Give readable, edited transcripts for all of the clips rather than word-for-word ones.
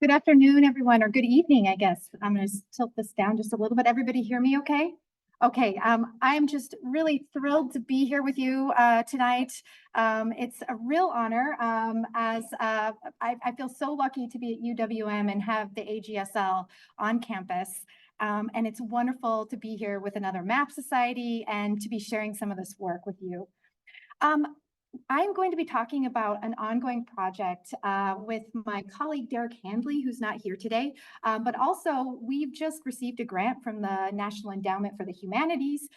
Good afternoon, everyone, or good evening, I guess. I'm going to tilt this down just a little bit. Everybody hear me okay? Okay, I'm just really thrilled to be here with you tonight. It's a real honor as I feel so lucky to be at UWM and have the AGSL on campus. And it's wonderful to be here with another MAP Society and to be sharing some of this work with you. I'm going to be talking about an ongoing project with my colleague Derek Handley, who's not here today, but also we've just received a grant from the National Endowment for the Humanities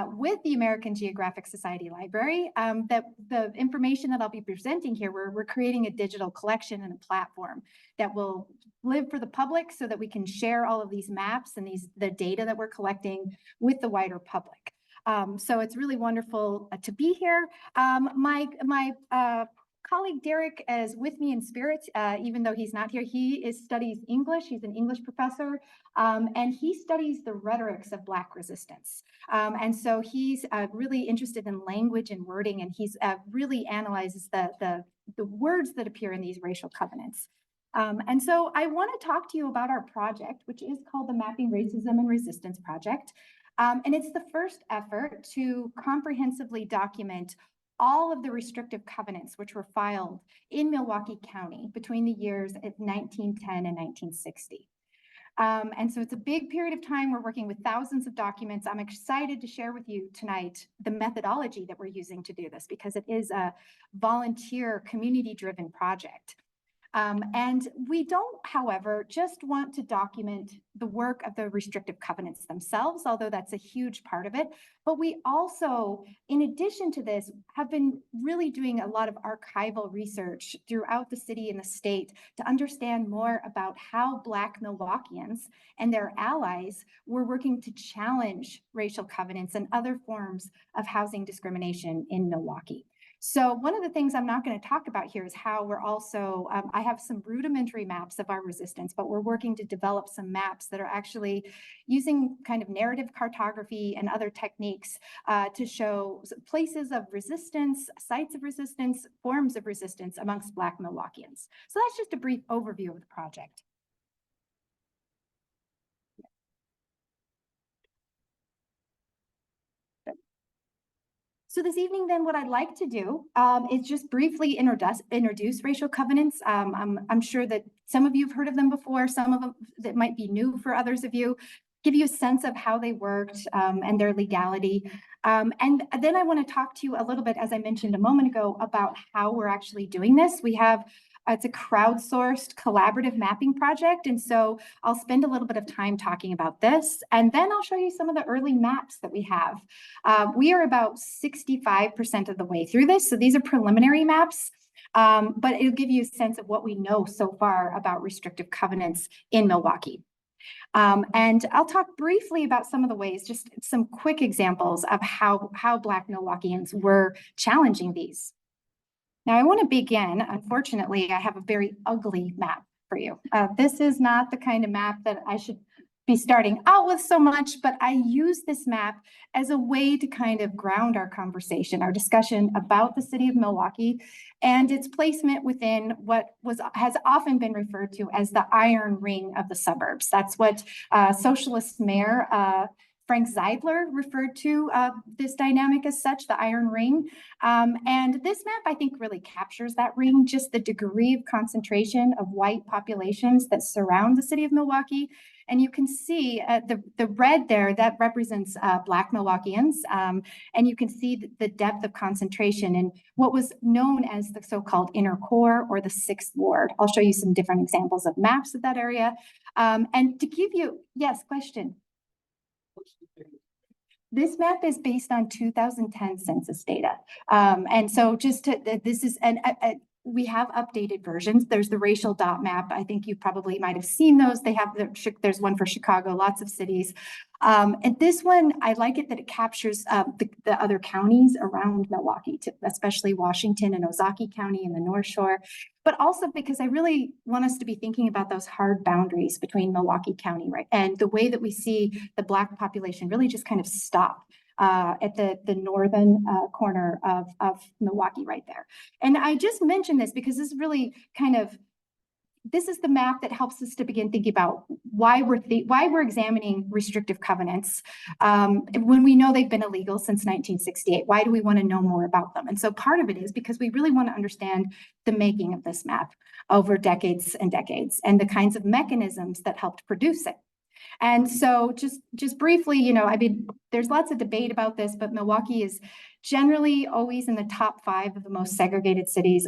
with the American Geographic Society Library. That the information that I'll be presenting here, we're creating a digital collection and a platform that will live for the public so that we can share all of these maps and the data that we're collecting with the wider public. So it's really wonderful to be here. My colleague Derek is with me in spirit, even though he's not here. He studies English. He's an English professor, and he studies the rhetorics of Black resistance. And so he's really interested in language and wording, and he's really analyzes the words that appear in these racial covenants. And so I want to talk to you about our project, which is called the Mapping Racism and Resistance Project. And it's the first effort to comprehensively document all of the restrictive covenants which were filed in Milwaukee County between the years of 1910 and 1960. And so it's a big period of time. We're working with thousands of documents. I'm excited to share with you tonight the methodology that we're using to do this because it is a volunteer, community-driven project. And we don't, however, just want to document the work of the restrictive covenants themselves, although that's a huge part of it. But we also, in addition to this, have been really doing a lot of archival research throughout the city and the state to understand more about how Black Milwaukeeans and their allies were working to challenge racial covenants and other forms of housing discrimination in Milwaukee. So one of the things I'm not going to talk about here is how we're also, I have some rudimentary maps of our resistance, but we're working to develop some maps that are actually using kind of narrative cartography and other techniques to show places of resistance, sites of resistance, forms of resistance amongst Black Milwaukeeans. So that's just a brief overview of the project. So this evening, then, what I'd like to do is just briefly introduce racial covenants. I'm sure that some of you have heard of them before, some of them that might be new for others of you, give you a sense of how they worked and their legality. And then I want to talk to you a little bit, as I mentioned a moment ago, about how we're actually doing this. We have it's a crowdsourced collaborative mapping project. And so I'll spend a little bit of time talking about this. And then I'll show you some of the early maps that we have. We are about 65% of the way through this. So these are preliminary maps, but it'll give you a sense of what we know so far about restrictive covenants in Milwaukee. And I'll talk briefly about some of the ways, just some quick examples of how Black Milwaukeeans were challenging these. Now, I want to begin. Unfortunately, I have a very ugly map for you. This is not the kind of map that I should be starting out with so much, but I use this map as a way to kind of ground our conversation, our discussion about the city of Milwaukee and its placement within what has often been referred to as the iron ring of the suburbs. That's what socialist mayor Frank Zeidler referred to this dynamic as such, the iron ring. And this map, I think, really captures that ring, just the degree of concentration of white populations that surround the city of Milwaukee. And you can see the red there, that represents Black Milwaukeeans. And you can see the depth of concentration in what was known as the so-called inner core or the 6th ward. I'll show you some different examples of maps of that area. And to give you, yes, question. This map is based on 2010 census data. And so just to, this is, we have updated versions. There's the racial dot map. I think you probably might have seen those. They have, there's one for Chicago, lots of cities. And this one, I like it that it captures the other counties around Milwaukee, especially Washington and Ozaukee County in the North Shore, but also because I really want us to be thinking about those hard boundaries between Milwaukee County, right? And the way that we see the Black population really just kind of stop at the northern corner of Milwaukee right there. And I just mentioned this because this really kind of this is the map that helps us to begin thinking about why we're examining restrictive covenants when we know they've been illegal since 1968. Why do we want to know more about them? And so part of it is because we really want to understand the making of this map over decades and decades and the kinds of mechanisms that helped produce it. And so just briefly, you know, I mean, there's lots of debate about this, but Milwaukee is generally always in the top 5 of the most segregated cities.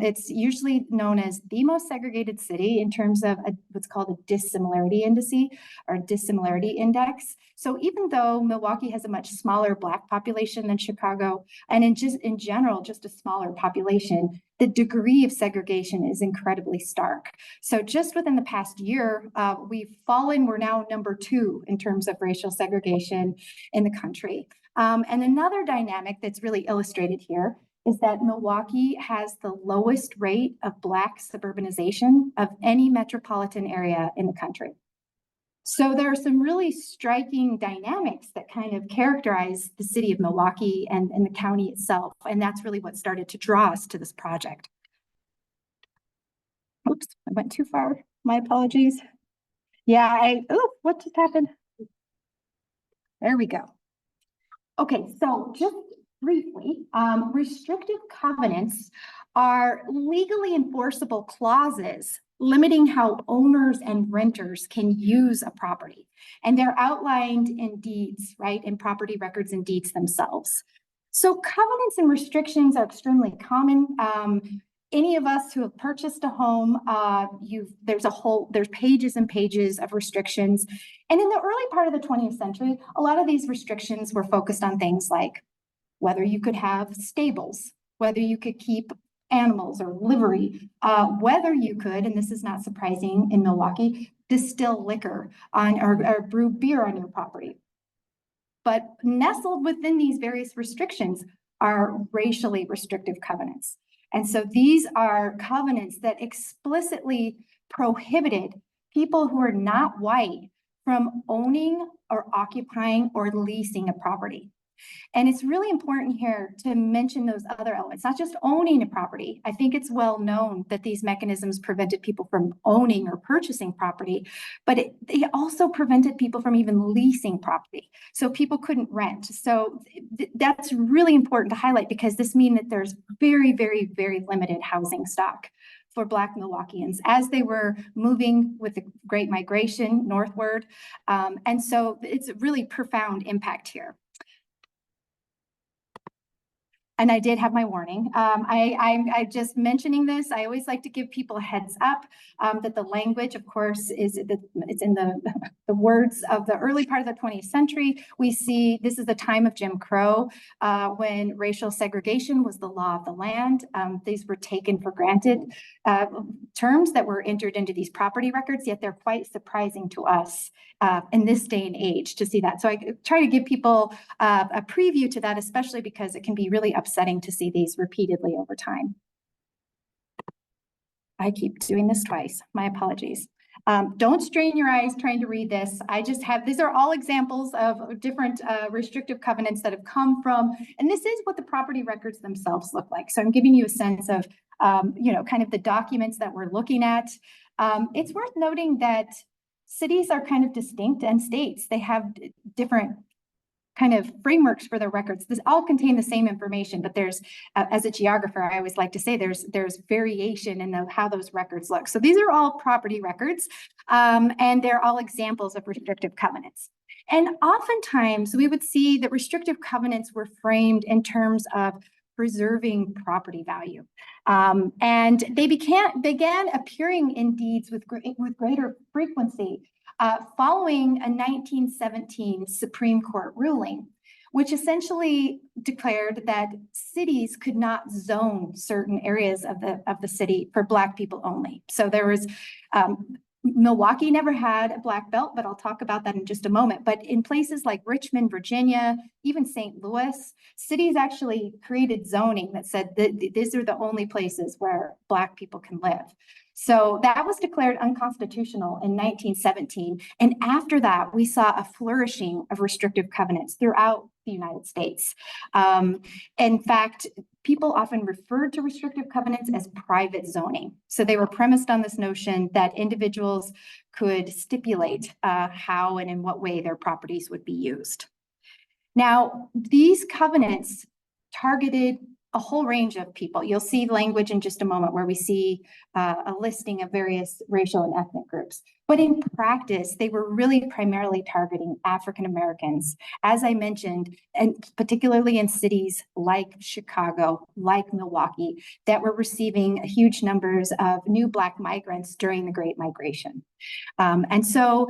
It's usually known as the most segregated city in terms of what's called a dissimilarity indice or dissimilarity index. So even though Milwaukee has a much smaller Black population than Chicago, and in general, just a smaller population, the degree of segregation is incredibly stark. So just within the past year, we're now number 2 in terms of racial segregation in the country. And another dynamic that's really illustrated here is that Milwaukee has the lowest rate of Black suburbanization of any metropolitan area in the country. So there are some really striking dynamics that kind of characterize the city of Milwaukee and the county itself. And that's really what started to draw us to this project. Oops, I went too far. My apologies. Yeah, what just happened? There we go. Okay, so just briefly, restrictive covenants are legally enforceable clauses limiting how owners and renters can use a property. And they're outlined in deeds, right? In property records and deeds themselves. So covenants and restrictions are extremely common. Any of us who have purchased a home, there's pages and pages of restrictions. And in the early part of the 20th century, a lot of these restrictions were focused on things like whether you could have stables, whether you could keep animals or livery, whether you could, and this is not surprising in Milwaukee, distill liquor or brew beer on your property. But nestled within these various restrictions are racially restrictive covenants. And so these are covenants that explicitly prohibited people who are not white from owning or occupying or leasing a property. And it's really important here to mention those other elements, not just owning a property. I think it's well known that these mechanisms prevented people from owning or purchasing property, but they also prevented people from even leasing property. So people couldn't rent. So that's really important to highlight because this means that there's very, very, very limited housing stock for Black Milwaukeeans as they were moving with the Great Migration northward. And so it's a really profound impact here. And I did have my warning. I just mentioning this, I always like to give people a heads up that the language, of course, it's in the words of the early part of the 20th century. We see this is the time of Jim Crow when racial segregation was the law of the land. These were taken for granted terms that were entered into these property records, yet they're quite surprising to us in this day and age to see that. So I try to give people a preview to that, especially because it can be really upsetting to see these repeatedly over time. I keep doing this twice. My apologies. Don't strain your eyes trying to read this. These are all examples of different restrictive covenants that have come from, and this is what the property records themselves look like. So I'm giving you a sense of, kind of the documents that we're looking at. It's worth noting that cities are kind of distinct and states. They have different kind of frameworks for their records. This all contain the same information, but there's, as a geographer, I always like to say there's variation in how those records look. So these are all property records, and they're all examples of restrictive covenants. And oftentimes we would see that restrictive covenants were framed in terms of preserving property value. And they began appearing in deeds with greater frequency following a 1917 Supreme Court ruling, which essentially declared that cities could not zone certain areas of the city for Black people only. So there was, Milwaukee never had a Black belt, but I'll talk about that in just a moment. But in places like Richmond, Virginia, even St. Louis, cities actually created zoning that said that these are the only places where Black people can live. So that was declared unconstitutional in 1917. And after that, we saw a flourishing of restrictive covenants throughout the United States. In fact, people often referred to restrictive covenants as private zoning. So they were premised on this notion that individuals could stipulate how and in what way their properties would be used. Now, these covenants targeted a whole range of people. You'll see language in just a moment where we see a listing of various racial and ethnic groups. But in practice, they were really primarily targeting African Americans, as I mentioned, and particularly in cities like Chicago, like Milwaukee, that were receiving huge numbers of new Black migrants during the Great Migration. And so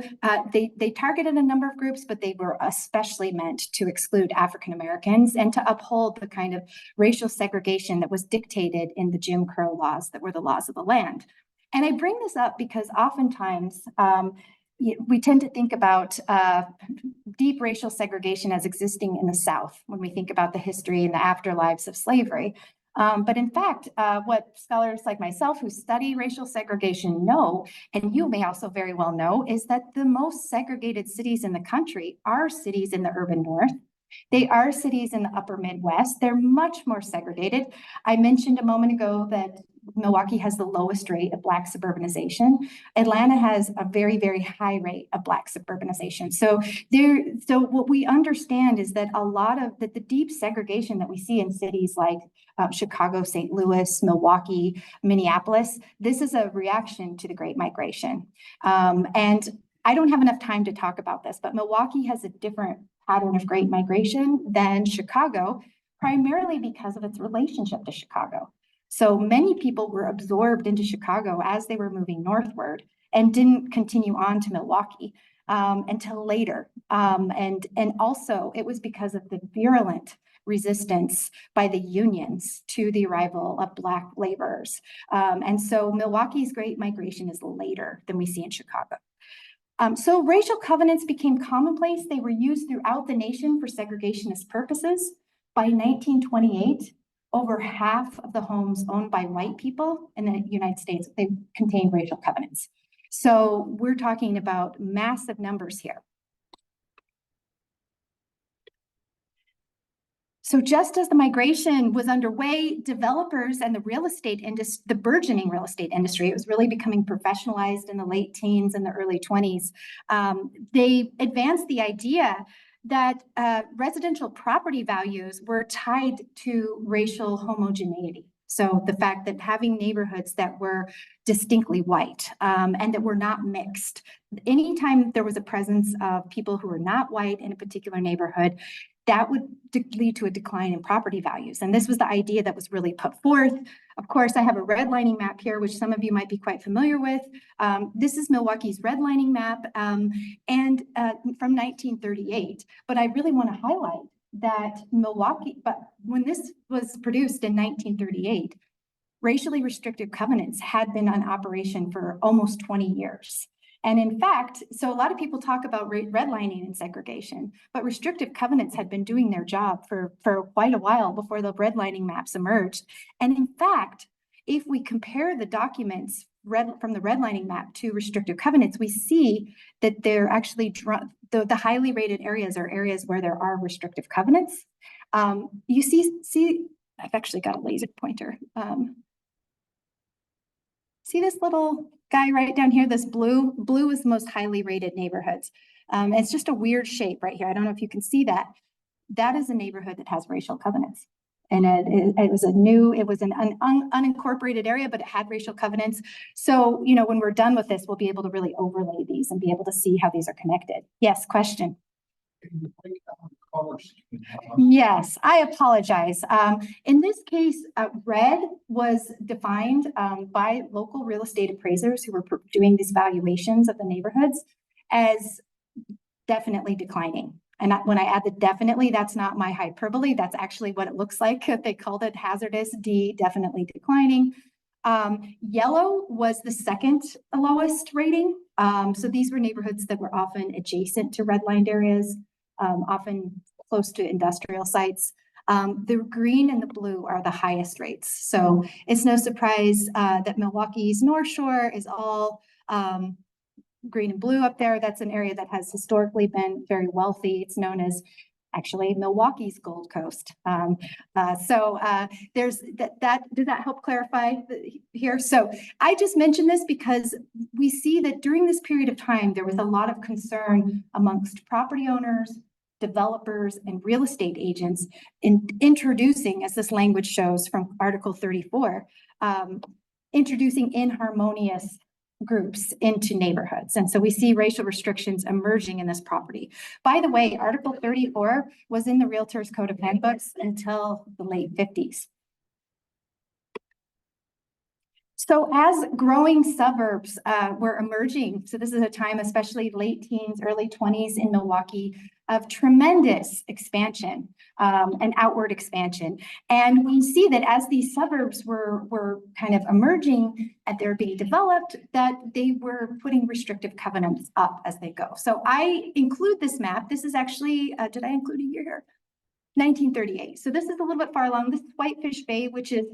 they targeted a number of groups, but they were especially meant to exclude African Americans and to uphold the kind of racial segregation that was dictated in the Jim Crow laws that were the laws of the land. And I bring this up because oftentimes we tend to think about deep racial segregation as existing in the South when we think about the history and the afterlives of slavery. But in fact, what scholars like myself who study racial segregation know, and you may also very well know, is that the most segregated cities in the country are cities in the urban North. They are cities in the upper Midwest. They're much more segregated. I mentioned a moment ago that Milwaukee has the lowest rate of Black suburbanization. Atlanta has a very, very high rate of Black suburbanization. So what we understand is that a lot of the deep segregation that we see in cities like Chicago, St. Louis, Milwaukee, Minneapolis, this is a reaction to the Great Migration. And I don't have enough time to talk about this, but Milwaukee has a different pattern of Great Migration than Chicago, primarily because of its relationship to Chicago. So many people were absorbed into Chicago as they were moving northward and didn't continue on to Milwaukee until later. And also it was because of the virulent resistance by the unions to the arrival of Black laborers. And so Milwaukee's Great Migration is later than we see in Chicago. So racial covenants became commonplace. They were used throughout the nation for segregationist purposes. By 1928, over half of the homes owned by white people in the United States, they contained racial covenants. So we're talking about massive numbers here. So just as the migration was underway, developers and the real estate industry, the burgeoning real estate industry, it was really becoming professionalized in the late teens and the early 20s. They advanced the idea that residential property values were tied to racial homogeneity. So the fact that having neighborhoods that were distinctly white and that were not mixed. Anytime there was a presence of people who were not white in a particular neighborhood, that would lead to a decline in property values. And this was the idea that was really put forth. Of course, I have a redlining map here, which some of you might be quite familiar with. This is Milwaukee's redlining map and from 1938. But I really want to highlight that Milwaukee, but when this was produced in 1938, racially restrictive covenants had been in operation for almost 20 years. And in fact, so a lot of people talk about redlining and segregation, but restrictive covenants had been doing their job for quite a while before the redlining maps emerged. And in fact, if we compare the documents from the redlining map to restrictive covenants, we see that they're actually, the highly rated areas are areas where there are restrictive covenants. You see, I've actually got a laser pointer. See this little guy right down here, this blue? Blue is the most highly rated neighborhoods. It's just a weird shape right here. I don't know if you can see that. That is a neighborhood that has racial covenants. And it was an unincorporated area, but it had racial covenants. So, you know, when we're done with this, we'll be able to really overlay these and be able to see how these are connected. Yes, question. Yes, I apologize. In this case, red was defined by local real estate appraisers who were doing these valuations of the neighborhoods as definitely declining. And when I add the definitely, that's not my hyperbole. That's actually what it looks like. They called it hazardous, D, definitely declining. Yellow was the second lowest rating. So these were neighborhoods that were often adjacent to redlined areas, often close to industrial sites. The green and the blue are the highest rates. So it's no surprise that Milwaukee's North Shore is all green and blue up there. That's an area that has historically been very wealthy. It's known as actually Milwaukee's Gold Coast. There's that. Does that help clarify here? So I just mentioned this because we see that during this period of time, there was a lot of concern amongst property owners, developers, and real estate agents in introducing, as this language shows from Article 34, introducing inharmonious groups into neighborhoods. And so we see racial restrictions emerging in this property. By the way, Article 34 was in the Realtors Code of Handbooks until the late 50s. So as growing suburbs were emerging, so this is a time, especially late teens, early 20s in Milwaukee, of tremendous expansion and outward expansion. And we see that as these suburbs were kind of emerging and they're being developed, that they were putting restrictive covenants up as they go. So I include this map. This is actually, did I include a year here? 1938. So this is a little bit far along. This is Whitefish Bay, which is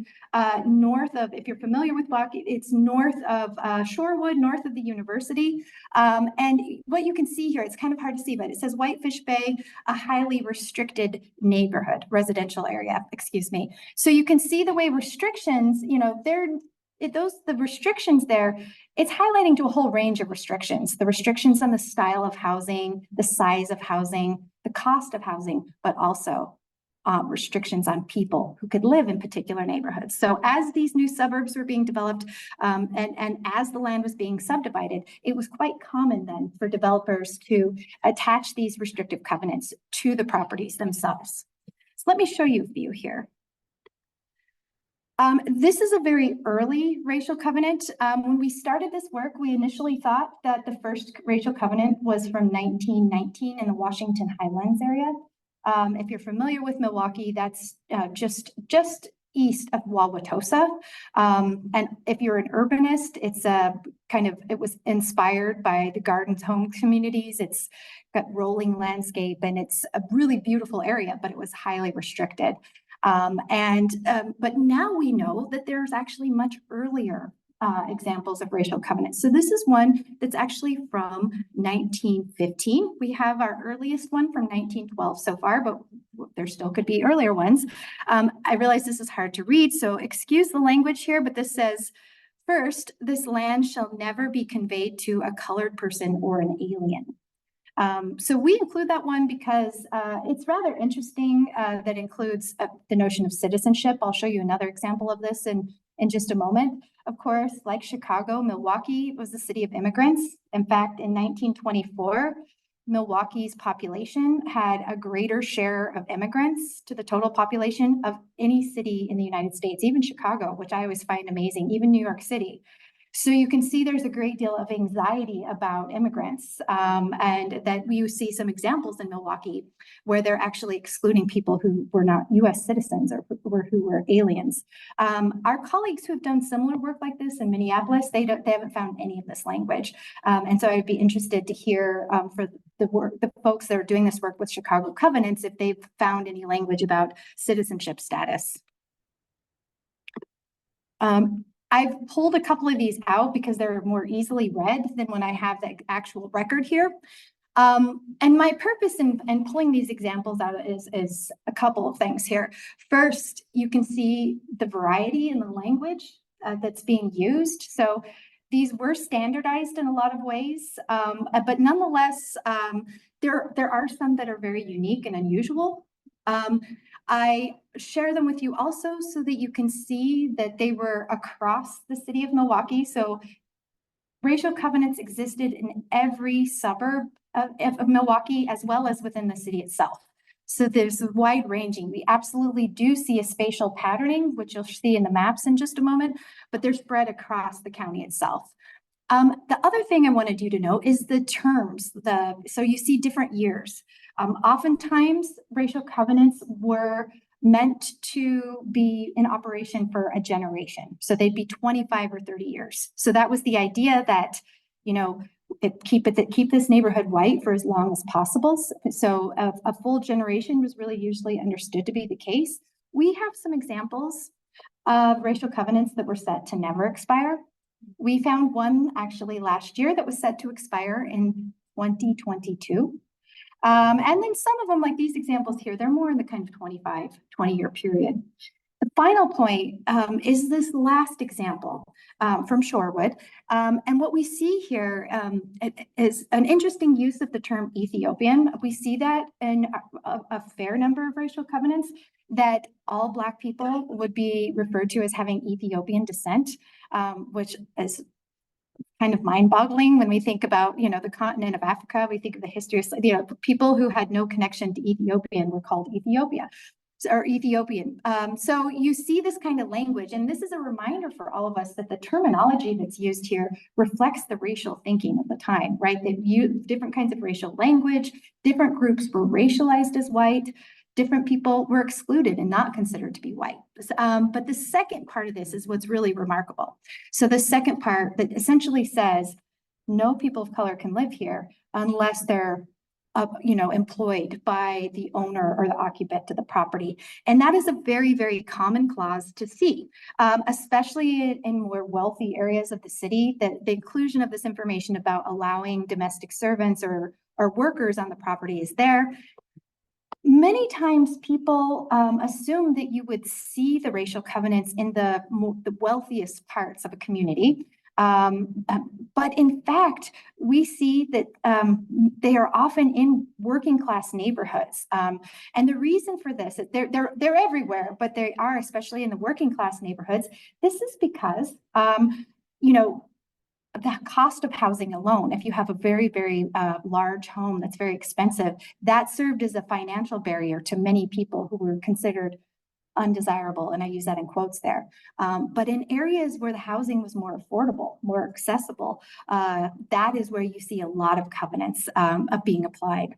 north of, if you're familiar with Milwaukee, it's north of Shorewood, north of the university. And what you can see here, it's kind of hard to see, but it says Whitefish Bay, a highly restricted neighborhood, residential area, excuse me. So you can see the way restrictions, you know, the restrictions there, it's highlighting to a whole range of restrictions. The restrictions on the style of housing, the size of housing, the cost of housing, but also restrictions on people who could live in particular neighborhoods. So as these new suburbs were being developed and as the land was being subdivided, it was quite common then for developers to attach these restrictive covenants to the properties themselves. So let me show you a few here. This is a very early racial covenant. When we started this work, we initially thought that the first racial covenant was from 1919 in the Washington Highlands area. If you're familiar with Milwaukee, that's just east of Wauwatosa. And if you're an urbanist, it's it was inspired by the Gardens Home communities. It's got rolling landscape and it's a really beautiful area, but it was highly restricted. But now we know that there's actually much earlier examples of racial covenants. So this is one that's actually from 1915. We have our earliest one from 1912 so far, but there still could be earlier ones. I realize this is hard to read, so excuse the language here, but this says, first, this land shall never be conveyed to a colored person or an alien. So we include that one because it's rather interesting that includes the notion of citizenship. I'll show you another example of this in just a moment. Of course, like Chicago, Milwaukee was the city of immigrants. In fact, in 1924, Milwaukee's population had a greater share of immigrants to the total population of any city in the United States, even Chicago, which I always find amazing, even New York City. So you can see there's a great deal of anxiety about immigrants, and that you see some examples in Milwaukee where they're actually excluding people who were not US citizens or who were aliens. Our colleagues who have done similar work like this in Minneapolis, they haven't found any of this language. And so I'd be interested to hear for the folks that are doing this work with Chicago Covenants, if they've found any language about citizenship status. I've pulled a couple of these out because they're more easily read than when I have the actual record here. And my purpose in pulling these examples out is a couple of things here. First, you can see the variety in the language that's being used. So these were standardized in a lot of ways, but nonetheless, there are some that are very unique and unusual. I share them with you also so that you can see that they were across the city of Milwaukee. So racial covenants existed in every suburb of Milwaukee, as well as within the city itself. So there's wide ranging. We absolutely do see a spatial patterning, which you'll see in the maps in just a moment, but they're spread across the county itself. The other thing I wanted you to know is the terms. So you see different years. Oftentimes, racial covenants were meant to be in operation for a generation. So they'd be 25 or 30 years. So that was the idea that, you know, keep this neighborhood white for as long as possible. So a full generation was really usually understood to be the case. We have some examples of racial covenants that were set to never expire. We found one actually last year that was set to expire in 2022. And then some of them, like these examples here, they're more in the kind of 20-year period. The final point is this last example from Shorewood. And what we see here is an interesting use of the term Ethiopian. We see that in a fair number of racial covenants, that all Black people would be referred to as having Ethiopian descent, which is kind of mind-boggling when we think about, the continent of Africa. We think of the history of, people who had no connection to Ethiopian were called Ethiopian. So you see this kind of language, and this is a reminder for all of us that the terminology that's used here reflects the racial thinking of the time, right? They've used different kinds of racial language, different groups were racialized as white, different people were excluded and not considered to be white. But the second part of this is what's really remarkable. So the second part that essentially says, no people of color can live here unless they're employed by the owner or the occupant of the property. And that is a very, very common clause to see, especially in more wealthy areas of the city. The inclusion of this information about allowing domestic servants or workers on the property is there. Many times people assume that you would see the racial covenants in the wealthiest parts of a community. But in fact, we see that they are often in working class neighborhoods. And the reason for this is they're everywhere, but they are especially in the working class neighborhoods. This is because, the cost of housing alone, if you have a very, very large home that's very expensive, that served as a financial barrier to many people who were considered undesirable, and I use that in quotes there. But in areas where the housing was more affordable, more accessible, that is where you see a lot of covenants being applied.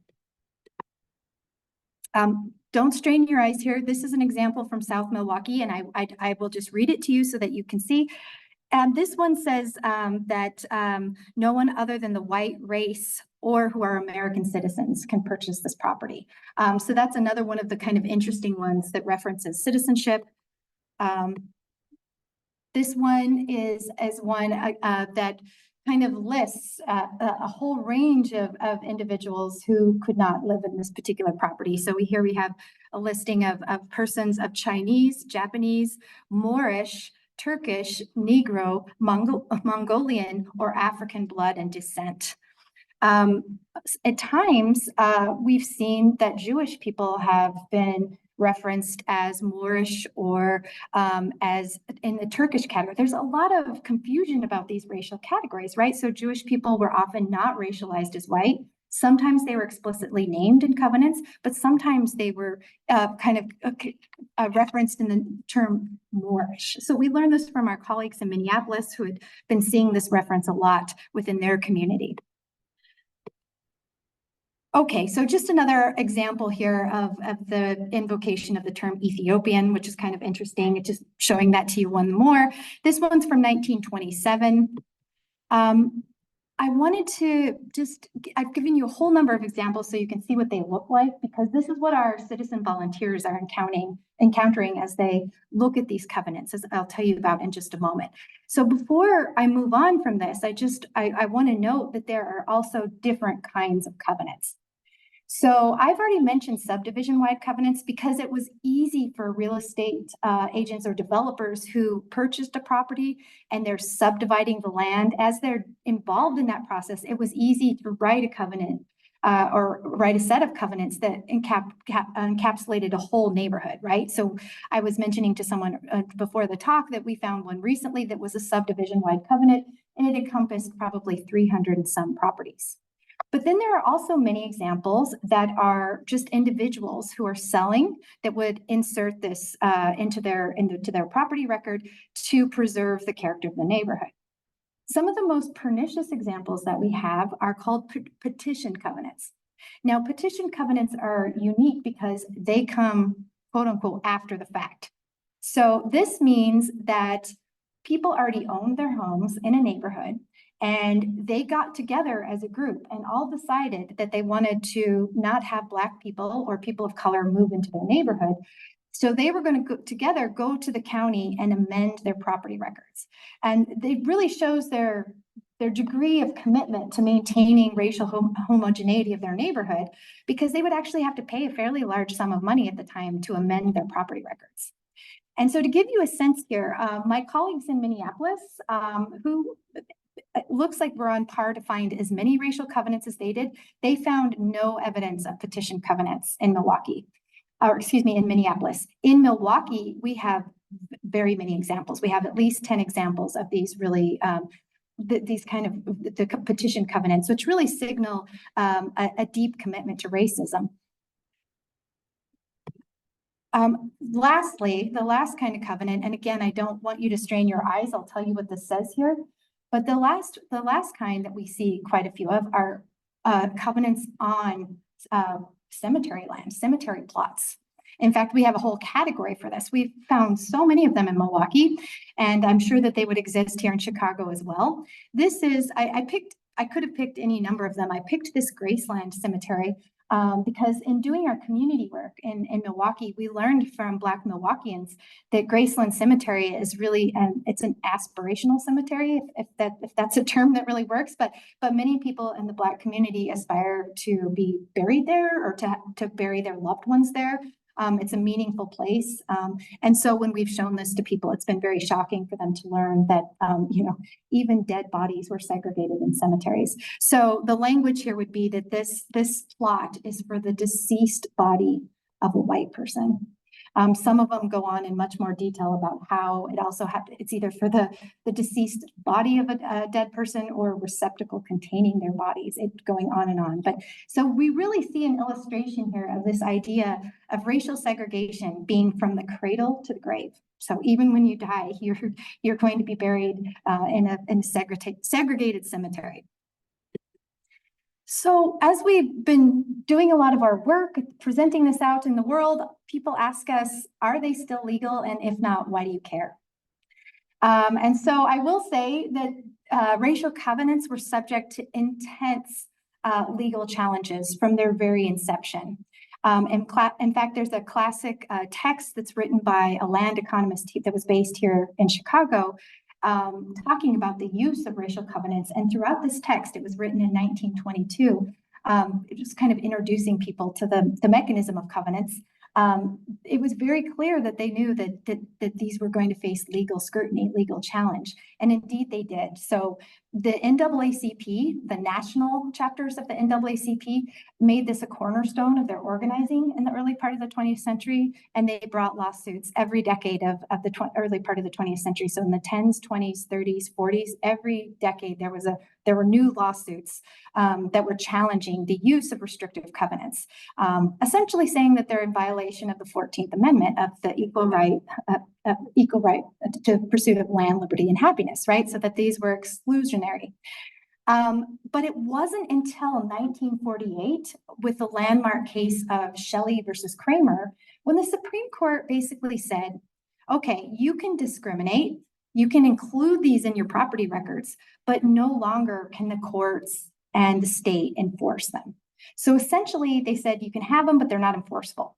Don't strain your eyes here. This is an example from South Milwaukee, and I will just read it to you so that you can see. This one says that no one other than the white race or who are American citizens can purchase this property. So that's another one of the kind of interesting ones that references citizenship. This one is one that kind of lists a whole range of individuals who could not live in this particular property. So here we have a listing of persons of Chinese, Japanese, Moorish, Turkish, Negro, Mongolian, or African blood and descent. At times, we've seen that Jewish people have been referenced as Moorish or as in the Turkish category. There's a lot of confusion about these racial categories, right? So Jewish people were often not racialized as white. Sometimes they were explicitly named in covenants, but sometimes they were referenced in the term Moorish. So we learned this from our colleagues in Minneapolis who had been seeing this reference a lot within their community. Okay, so just another example here of the invocation of the term Ethiopian, which is kind of interesting. It's just showing that to you one more. This one's from 1927. I wanted to I've given you a whole number of examples so you can see what they look like, because this is what our citizen volunteers are encountering as they look at these covenants, as I'll tell you about in just a moment. So before I move on from this, I want to note that there are also different kinds of covenants. So I've already mentioned subdivision-wide covenants because it was easy for real estate agents or developers who purchased a property and they're subdividing the land. As they're involved in that process, it was easy to write a covenant or write a set of covenants that encapsulated a whole neighborhood, right? So I was mentioning to someone before the talk that we found one recently that was a subdivision-wide covenant, and it encompassed probably 300 and some properties. But then there are also many examples that are just individuals who are selling that would insert this into their property record to preserve the character of the neighborhood. Some of the most pernicious examples that we have are called petition covenants. Now, petition covenants are unique because they come, quote unquote, after the fact. So this means that people already owned their homes in a neighborhood, and they got together as a group and all decided that they wanted to not have Black people or people of color move into their neighborhood. So they were going to go to the county and amend their property records. And it really shows their their degree of commitment to maintaining racial homogeneity of their neighborhood, because they would actually have to pay a fairly large sum of money at the time to amend their property records. And so to give you a sense here, my colleagues in Minneapolis, who it looks like we're on par to find as many racial covenants as they did, they found no evidence of petition covenants in Milwaukee, or excuse me, in Minneapolis. In Milwaukee, we have very many examples. We have at least 10 examples of these really, these kind of the petition covenants, which really signal a deep commitment to racism. Lastly, the last kind of covenant, and again, I don't want you to strain your eyes, I'll tell you what this says here, but the last kind that we see quite a few of are covenants on cemetery land, cemetery plots. In fact, we have a whole category for this. We've found so many of them in Milwaukee, and I'm sure that they would exist here in Chicago as well. This is, I could have picked any number of them. I picked this Graceland Cemetery because in doing our community work in Milwaukee, we learned from Black Milwaukeeans that Graceland Cemetery is really, it's an aspirational cemetery, if that's a term that really works, but many people in the Black community aspire to be buried there or to bury their loved ones there. It's a meaningful place. And so when we've shown this to people, it's been very shocking for them to learn that, even dead bodies were segregated in cemeteries. So the language here would be that this plot is for the deceased body of a white person. Some of them go on in much more detail about how it also it's either for the deceased body of a dead person or a receptacle containing their bodies, going on and on. But so we really see an illustration here of this idea of racial segregation being from the cradle to the grave. So even when you die, you're going to be buried in a segregated cemetery. So as we've been doing a lot of our work, presenting this out in the world, people ask us, are they still legal? And if not, why do you care? And so I will say that racial covenants were subject to intense legal challenges from their very inception. In fact, there's a classic text that's written by a land economist that was based here in Chicago, talking about the use of racial covenants. And throughout this text, it was written in 1922, it was kind of introducing people to the mechanism of covenants. It was very clear that they knew that these were going to face legal scrutiny, legal challenge, and indeed they did. So the NAACP, the national chapters of the NAACP, made this a cornerstone of their organizing in the early part of the 20th century, and they brought lawsuits every decade of the early part of the 20th century. So in the 10s, 20s, 30s, 40s, every decade there were new lawsuits that were challenging the use of restrictive covenants, essentially saying that they're in violation of the 14th Amendment of the equal right to pursuit of land, liberty, and happiness, right? So that these were exclusionary. But it wasn't until 1948, with the landmark case of Shelley versus Kramer, when the Supreme Court basically said, okay, you can discriminate, you can include these in your property records, but no longer can the courts and the state enforce them. So essentially, they said you can have them, but they're not enforceable.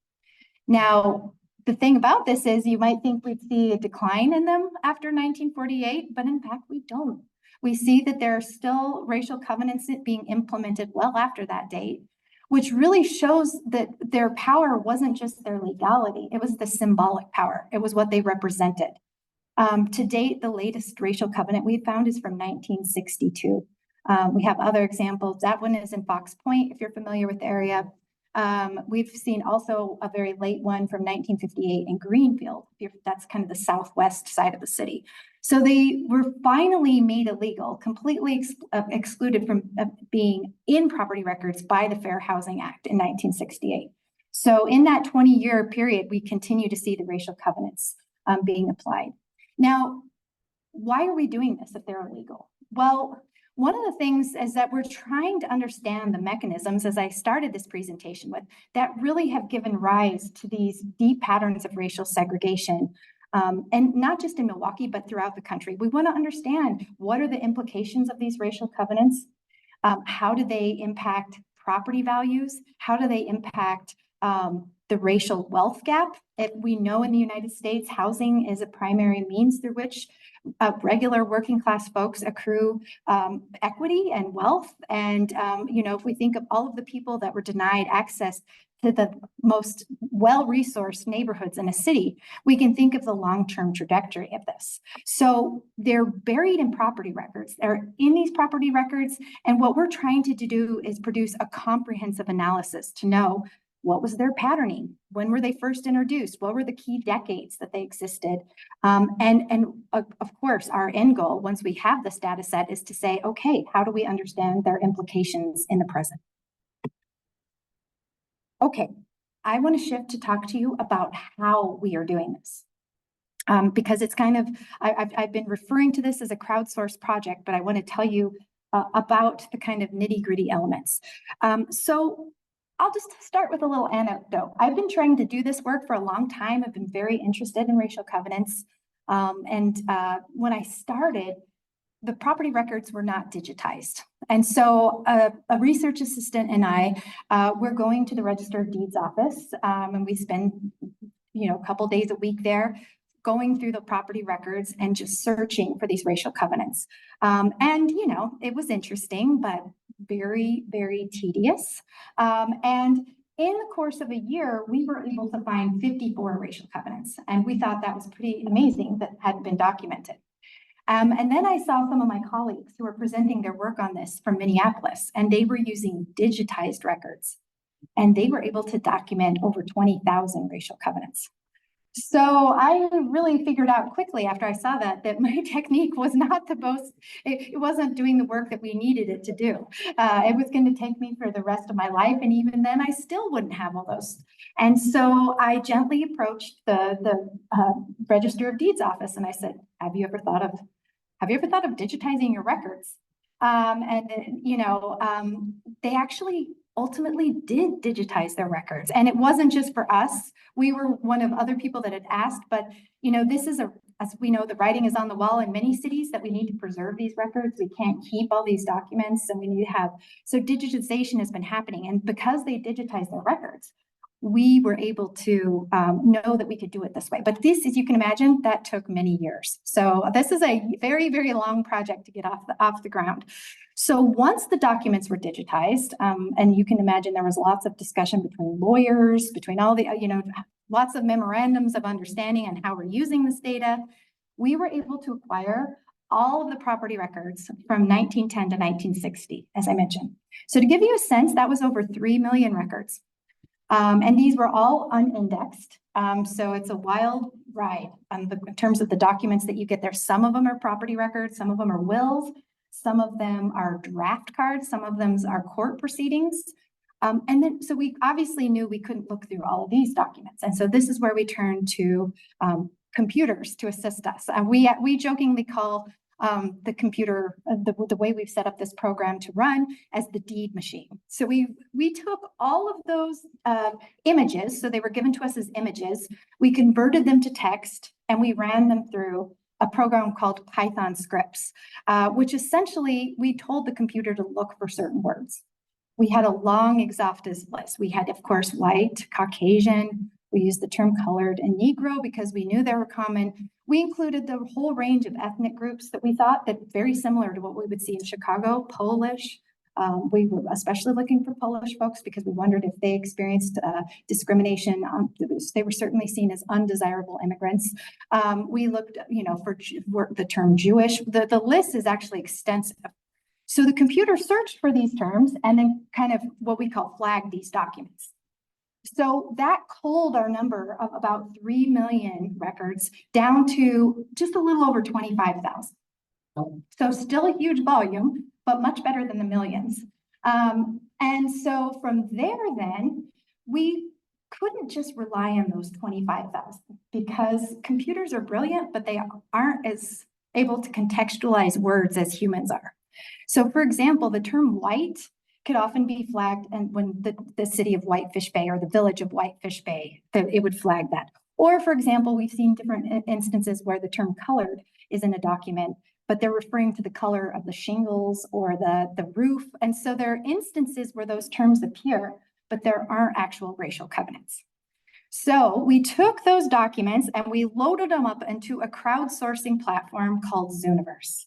Now, the thing about this is you might think we'd see a decline in them after 1948, but in fact, we don't. We see that there are still racial covenants being implemented well after that date, which really shows that their power wasn't just their legality, it was the symbolic power. It was what they represented. To date, the latest racial covenant we found is from 1962. We have other examples. That one is in Fox Point, if you're familiar with the area. We've seen also a very late one from 1958 in Greenfield. That's kind of the southwest side of the city. So they were finally made illegal, completely excluded from being in property records by the Fair Housing Act in 1968. So in that 20-year period, we continue to see the racial covenants being applied. Now, why are we doing this if they're illegal? Well, one of the things is that we're trying to understand the mechanisms, as I started this presentation with, that really have given rise to these deep patterns of racial segregation, and not just in Milwaukee, but throughout the country. We want to understand what are the implications of these racial covenants, how do they impact property values, how do they impact the racial wealth gap. We know in the United States, housing is a primary means through which regular working class folks accrue equity and wealth. And, if we think of all of the people that were denied access to the most well-resourced neighborhoods in a city, we can think of the long-term trajectory of this. So they're buried in property records. They're in these property records. And what we're trying to do is produce a comprehensive analysis to know what was their patterning? When were they first introduced? What were the key decades that they existed? And of course, our end goal, once we have this data set, is to say, okay, how do we understand their implications in the present? Okay, I want to shift to talk to you about how we are doing this. Because it's kind of, I've been referring to this as a crowdsourced project, but I want to tell you about the kind of nitty-gritty elements. So I'll just start with a little anecdote. I've been trying to do this work for a long time. I've been very interested in racial covenants. When I started, the property records were not digitized. And so a research assistant and I, we're going to the Register of Deeds office, and we spend, a couple days a week there, going through the property records and just searching for these racial covenants. It was interesting, but very, very tedious. And in the course of a year, we were able to find 54 racial covenants. And we thought that was pretty amazing that had been documented. And then I saw some of my colleagues who were presenting their work on this from Minneapolis, and they were using digitized records. And they were able to document over 20,000 racial covenants. So I really figured out quickly after I saw that my technique was not the most, it wasn't doing the work that we needed it to do. It was going to take me for the rest of my life. And even then I still wouldn't have all those. And so I gently approached the Register of Deeds office and I said, have you ever thought of digitizing your records? They actually ultimately did digitize their records. And it wasn't just for us. We were one of other people that had asked, but this is as we know, the writing is on the wall in many cities that we need to preserve these records. We can't keep all these documents and we need to have, so digitization has been happening. And because they digitized their records, we were able to know that we could do it this way. But this, as you can imagine, that took many years. So this is a very, very long project to get off the ground. So once the documents were digitized, and you can imagine there was lots of discussion between lawyers, between all the, lots of memorandums of understanding on how we're using this data, we were able to acquire all of the property records from 1910 to 1960, as I mentioned. So to give you a sense, that was over 3 million records. And these were all unindexed. So it's a wild ride in terms of the documents that you get there. Some of them are property records, some of them are wills, some of them are draft cards, some of them are court proceedings. So we obviously knew we couldn't look through all of these documents. And so this is where we turn to computers to assist us. We jokingly call the computer, the way we've set up this program to run, as the deed machine. So we took all of those images, so they were given to us as images, we converted them to text, and we ran them through a program called Python scripts, which essentially we told the computer to look for certain words. We had a long exhaustive list. We had, of course, white, Caucasian. We used the term colored and Negro because we knew they were common. We included the whole range of ethnic groups that we thought that very similar to what we would see in Chicago, Polish. We were especially looking for Polish folks because we wondered if they experienced discrimination. They were certainly seen as undesirable immigrants. We looked, for the term Jewish. The list is actually extensive. So the computer searched for these terms and then kind of what we call flagged these documents. So that culled our number of about 3 million records down to just a little over 25,000. So still a huge volume, but much better than the millions. And so from there then, we couldn't just rely on those 25,000 because computers are brilliant, but they aren't as able to contextualize words as humans are. So for example, the term white could often be flagged, and when the city of Whitefish Bay or the village of Whitefish Bay, it would flag that. Or for example, we've seen different instances where the term colored is in a document, but they're referring to the color of the shingles or the roof. And so there are instances where those terms appear, but there aren't actual racial covenants. So we took those documents and we loaded them up into a crowdsourcing platform called Zooniverse.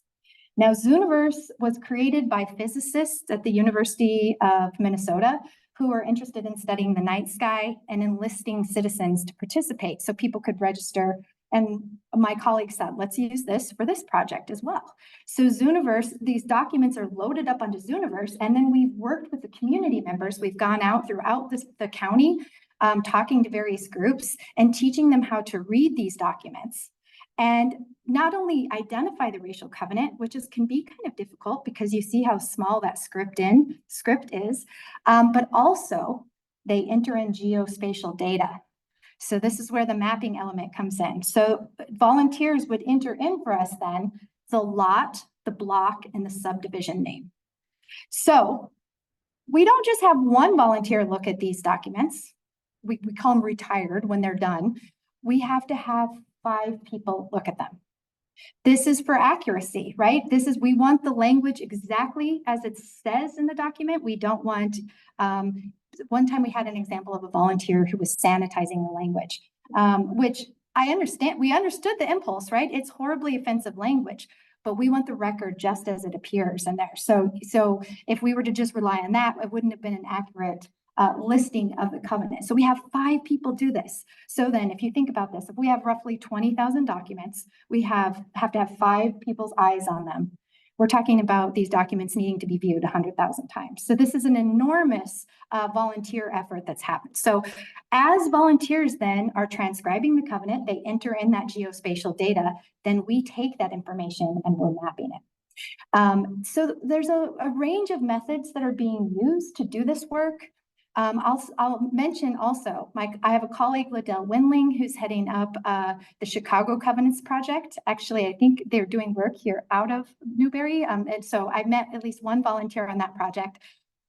Now, Zooniverse was created by physicists at the University of Minnesota who were interested in studying the night sky and enlisting citizens to participate so people could register. And my colleague said, let's use this for this project as well. So Zooniverse, these documents are loaded up onto Zooniverse, and then we've worked with the community members. We've gone out throughout the county, talking to various groups and teaching them how to read these documents. And not only identify the racial covenant, which can be kind of difficult because you see how small that script is, but also they enter in geospatial data. So this is where the mapping element comes in. So volunteers would enter in for us then the lot, the block, and the subdivision name. So we don't just have one volunteer look at these documents. We call them retired when they're done. We have to have 5 people look at them. This is for accuracy, right? We want the language exactly as it says in the document. We don't want, one time we had an example of a volunteer who was sanitizing the language, which I understand. We understood the impulse, right? It's horribly offensive language, but we want the record just as it appears in there. So if we were to just rely on that, it wouldn't have been an accurate listing of the covenant. So we have 5 people do this. So then if you think about this, if we have roughly 20,000 documents, we have to have 5 people's eyes on them. We're talking about these documents needing to be viewed 100,000 times. So this is an enormous volunteer effort that's happened. So as volunteers then are transcribing the covenant, they enter in that geospatial data, then we take that information and we're mapping it. So there's a range of methods that are being used to do this work. I'll mention also, I have a colleague, Liddell Windling, who's heading up the Chicago Covenants Project. Actually, I think they're doing work here out of Newberry. And so I met at least one volunteer on that project.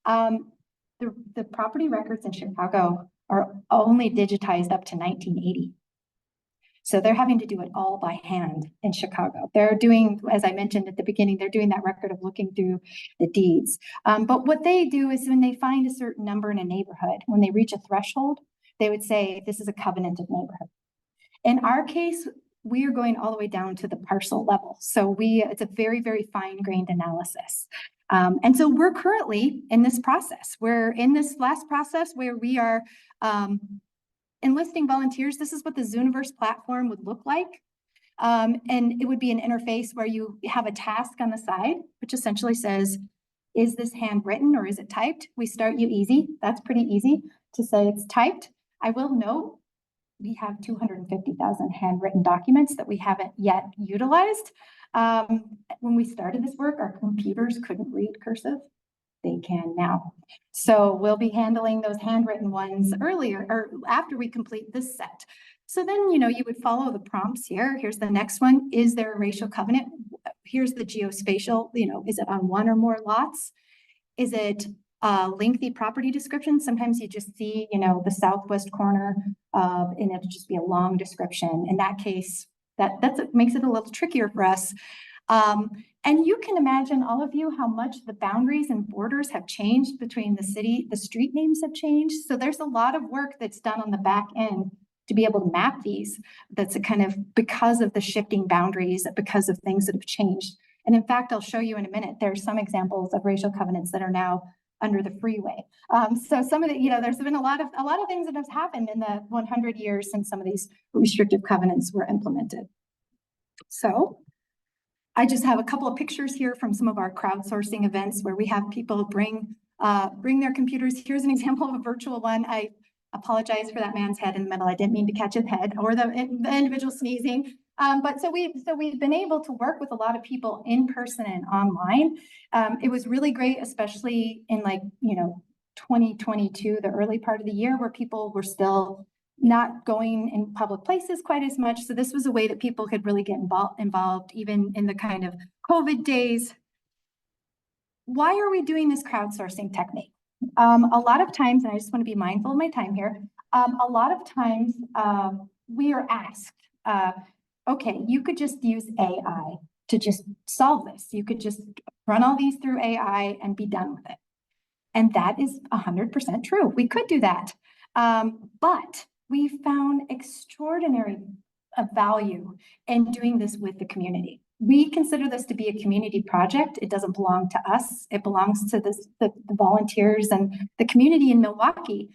The property records in Chicago are only digitized up to 1980. So they're having to do it all by hand in Chicago. They're doing, as I mentioned at the beginning, they're doing that record of looking through the deeds. But what they do is when they find a certain number in a neighborhood, when they reach a threshold, they would say, this is a covenanted neighborhood. In our case, we are going all the way down to the parcel level. So it's a very, very fine-grained analysis. And so we're currently in this process. We're in this last process where we are enlisting volunteers. This is what the Zooniverse platform would look like. And it would be an interface where you have a task on the side, which essentially says, is this handwritten or is it typed? We start you easy. That's pretty easy to say it's typed. I will note we have 250,000 handwritten documents that we haven't yet utilized. When we started this work, our computers couldn't read cursive. They can now. So we'll be handling those handwritten ones earlier or after we complete this set. So then, you would follow the prompts here. Here's the next one. Is there a racial covenant? Here's the geospatial, is it on one or more lots? Is it a lengthy property description? Sometimes you just see, the southwest corner and it'll just be a long description. In that case, that makes it a little trickier for us. And you can imagine, all of you, how much the boundaries and borders have changed between the city, the street names have changed. So there's a lot of work that's done on the back end to be able to map these. That's a kind of because of the shifting boundaries, because of things that have changed. And in fact, I'll show you in a minute, there's some examples of racial covenants that are now under the freeway. So some of the, there's been a lot of things that have happened in the 100 years since some of these restrictive covenants were implemented. So I just have a couple of pictures here from some of our crowdsourcing events where we have people bring their computers. Here's an example of a virtual one. I apologize for that man's head in the middle. I didn't mean to catch his head or the individual sneezing. But so we've been able to work with a lot of people in person and online. It was really great, especially in 2022, the early part of the year, where people were still not going in public places quite as much. So this was a way that people could really get involved even in the kind of COVID days. Why are we doing this crowdsourcing technique? A lot of times, and I just want to be mindful of my time here, a lot of times we are asked, okay, you could just use AI to just solve this. You could just run all these through AI and be done with it. And that is 100% true. We could do that. But we found extraordinary value in doing this with the community. We consider this to be a community project. It doesn't belong to us. It belongs to the volunteers and the community in Milwaukee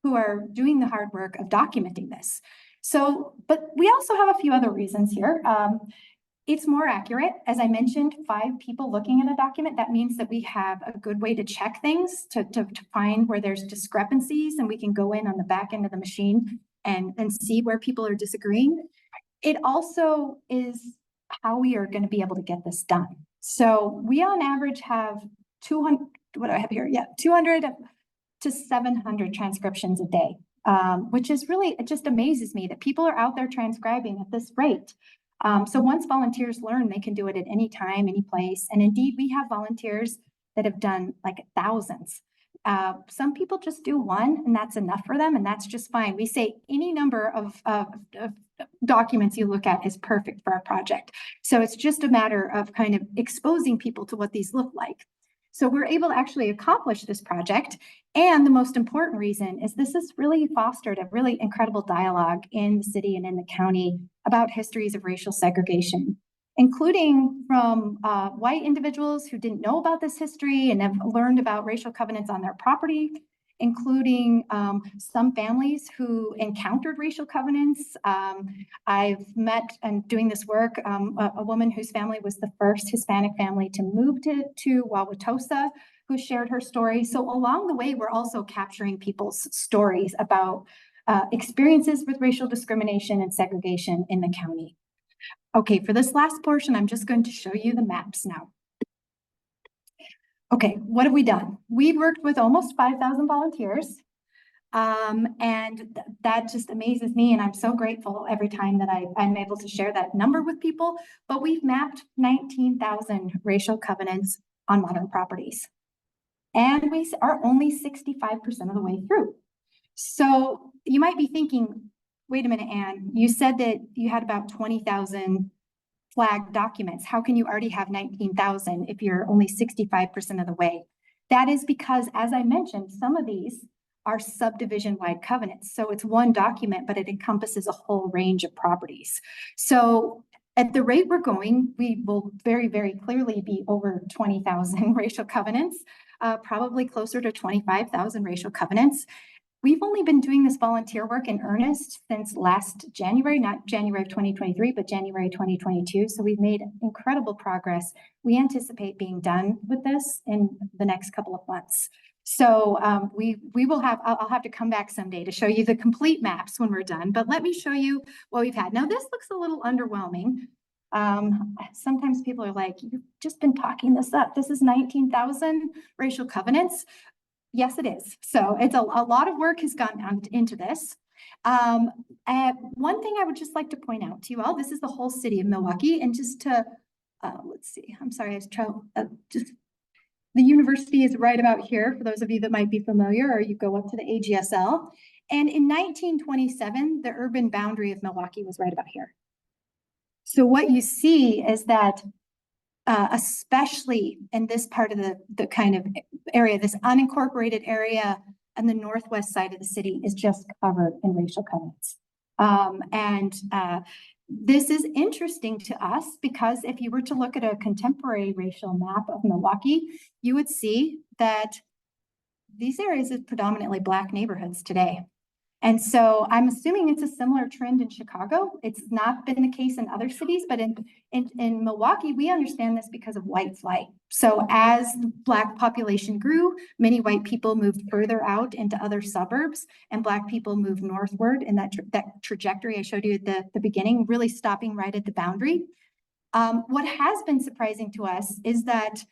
who are doing the hard work of documenting this. So, but we also have a few other reasons here. It's more accurate. As I mentioned, 5 people looking at a document, that means that we have a good way to check things, to find where there's discrepancies, and we can go in on the back end of the machine and see where people are disagreeing. It also is how we are going to be able to get this done. So we on average have 200, what do I have here? Yeah, 200 to 700 transcriptions a day, which is really, it just amazes me that people are out there transcribing at this rate. So once volunteers learn, they can do it at any time, any place. And indeed, we have volunteers that have done like thousands. Some people just do one and that's enough for them, and that's just fine. We say any number of documents you look at is perfect for our project. So it's just a matter of kind of exposing people to what these look like. So we're able to actually accomplish this project. And the most important reason is this has really fostered a really incredible dialogue in the city and in the county about histories of racial segregation, including from white individuals who didn't know about this history and have learned about racial covenants on their property, including some families who encountered racial covenants. I've met, and doing this work, a woman whose family was the first Hispanic family to move to Wauwatosa, who shared her story. So along the way, we're also capturing people's stories about experiences with racial discrimination and segregation in the county. Okay, for this last portion, I'm just going to show you the maps now. Okay, what have we done? We've worked with almost 5,000 volunteers, and that just amazes me, and I'm so grateful every time that I'm able to share that number with people. But we've mapped 19,000 racial covenants on modern properties, and we are only 65% of the way through. So you might be thinking, wait a minute, Anne, you said that you had about 20,000 flagged documents. How can you already have 19,000 if you're only 65% of the way? That is because, as I mentioned, some of these are subdivision-wide covenants. So it's one document, but it encompasses a whole range of properties. So at the rate we're going, we will very, very clearly be over 20,000 racial covenants, probably closer to 25,000 racial covenants. We've only been doing this volunteer work in earnest since last January, not January of 2023, but January 2022. So we've made incredible progress. We anticipate being done with this in the next couple of months. So we will have, I'll have to come back someday to show you the complete maps when we're done, but let me show you what we've had. Now this looks a little underwhelming. Sometimes people are like, you've just been talking this up. This is 19,000 racial covenants. Yes, it is. So it's a lot of work has gone into this. One thing I would just like to point out to you all, this is the whole city of Milwaukee. And just to, let's see, I'm sorry, I was trying, just, the university is right about here, for those of you that might be familiar, or you go up to the AGSL. And in 1927, the urban boundary of Milwaukee was right about here. So what you see is that especially in this part of the kind of area, this unincorporated area on the northwest side of the city is just covered in racial covenants. This is interesting to us because if you were to look at a contemporary racial map of Milwaukee, you would see that these areas are predominantly Black neighborhoods today. And so I'm assuming it's a similar trend in Chicago. It's not been the case in other cities, but in Milwaukee, we understand this because of white flight. So as the Black population grew, many white people moved further out into other suburbs, and Black people moved northward in that trajectory I showed you at the beginning, really stopping right at the boundary. What has been surprising to us is that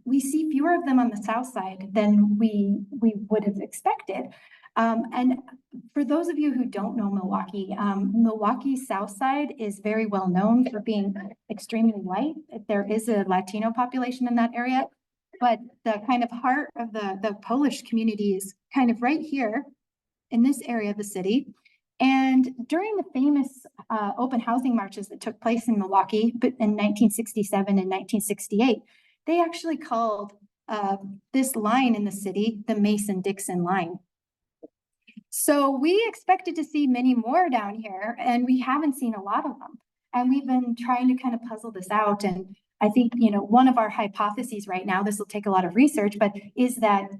we see fewer of them on the south side than we would have expected. And for those of you who don't know Milwaukee, Milwaukee's South Side is very well known for being extremely white. There is a Latino population in that area, but the kind of heart of the Polish community is kind of right here in this area of the city. And during the famous open housing marches that took place in Milwaukee but in 1967 and 1968, they actually called this line in the city the Mason-Dixon line. So we expected to see many more down here, and we haven't seen a lot of them. And we've been trying to kind of puzzle this out. And I think, one of our hypotheses right now, this will take a lot of research, but is that,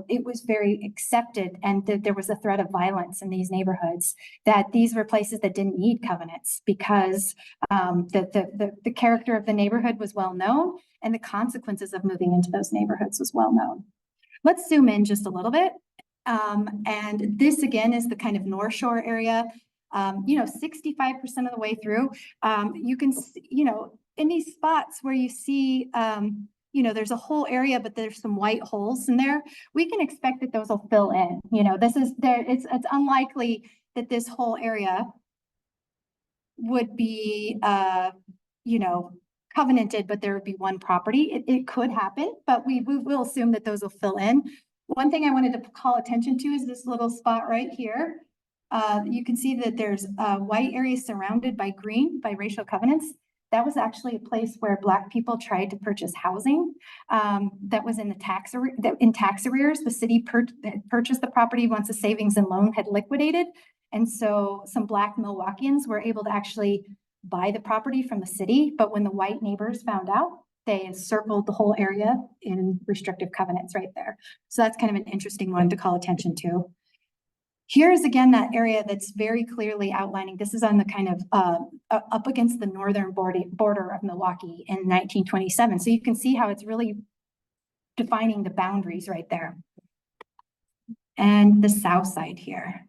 it was very accepted and that there was a threat of violence in these neighborhoods, that these were places that didn't need covenants because the character of the neighborhood was well known and the consequences of moving into those neighborhoods was well known. Let's zoom in just a little bit. And this again is the kind of North Shore area. 65% of the way through, you can see, in these spots where you see, there's a whole area, but there's some white holes in there. We can expect that those will fill in. It's unlikely that this whole area would be, covenanted, but there would be one property. It could happen, but we will assume that those will fill in. One thing I wanted to call attention to is this little spot right here. You can see that there's a white area surrounded by green, by racial covenants. That was actually a place where Black people tried to purchase housing. That was in the tax arrears. The city purchased the property once the savings and loan had liquidated. And so some Black Milwaukeeans were able to actually buy the property from the city. But when the white neighbors found out, they encircled the whole area in restrictive covenants right there. So that's kind of an interesting one to call attention to. Here's again that area that's very clearly outlining. This is on the kind of up against the northern border of Milwaukee in 1927. So you can see how it's really defining the boundaries right there. And the south side here.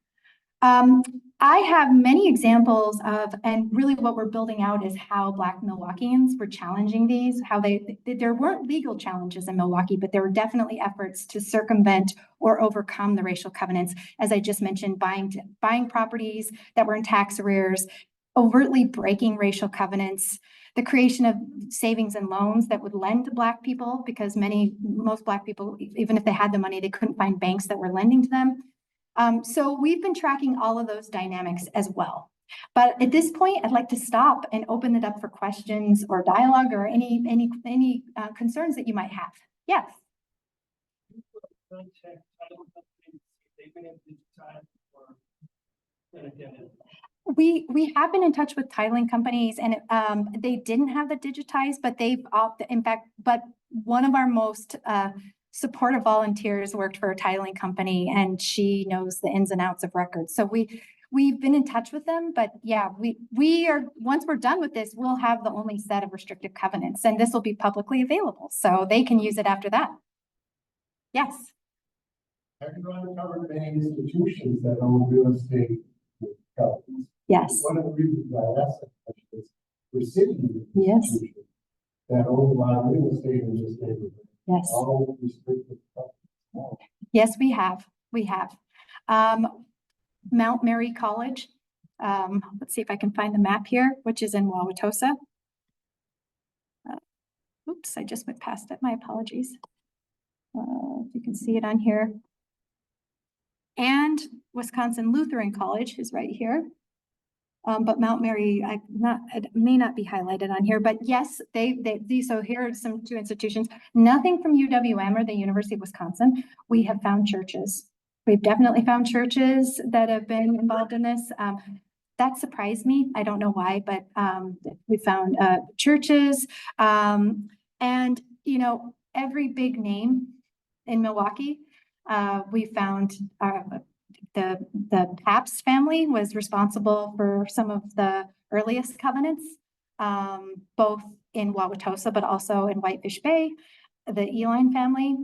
I have many examples of, and really what we're building out is how Black Milwaukeeans were challenging these, how there weren't legal challenges in Milwaukee, but there were definitely efforts to circumvent or overcome the racial covenants. As I just mentioned, buying properties that were in tax arrears, overtly breaking racial covenants, the creation of savings and loans that would lend to Black people, because most Black people, even if they had the money, they couldn't find banks that were lending to them. So we've been tracking all of those dynamics as well. But at this point, I'd like to stop and open it up for questions or dialogue or any concerns that you might have. Yes. We have been in touch with titling companies, and they didn't have the digitized, but they've in fact, but one of our most supportive volunteers worked for a titling company, and she knows the ins and outs of records. So we've been in touch with them, but yeah, we are, once we're done with this, we'll have the only set of restrictive covenants, and this will be publicly available, so they can use it after that. Yes. Have you uncovered many institutions that own real estate covenants? Yes. One of the reasons I asked that question is we're sitting in yes. that own a lot of real estate in this neighborhood. Yes. All restricted covenants. Yes, we have. We have. Mount Mary College. Let's see if I can find the map here, which is in Wauwatosa. Oops, I just went past it. My apologies. If you can see it on here. And Wisconsin Lutheran College is right here. But Mount Mary, it may not be highlighted on here, but yes, so here are some two institutions. Nothing from UWM or the University of Wisconsin. We have found churches. We've definitely found churches that have been involved in this. That surprised me. I don't know why, but we found churches, and every big name in Milwaukee. We found the Pabst family was responsible for some of the earliest covenants, both in Wauwatosa, but also in Whitefish Bay. The Eline family,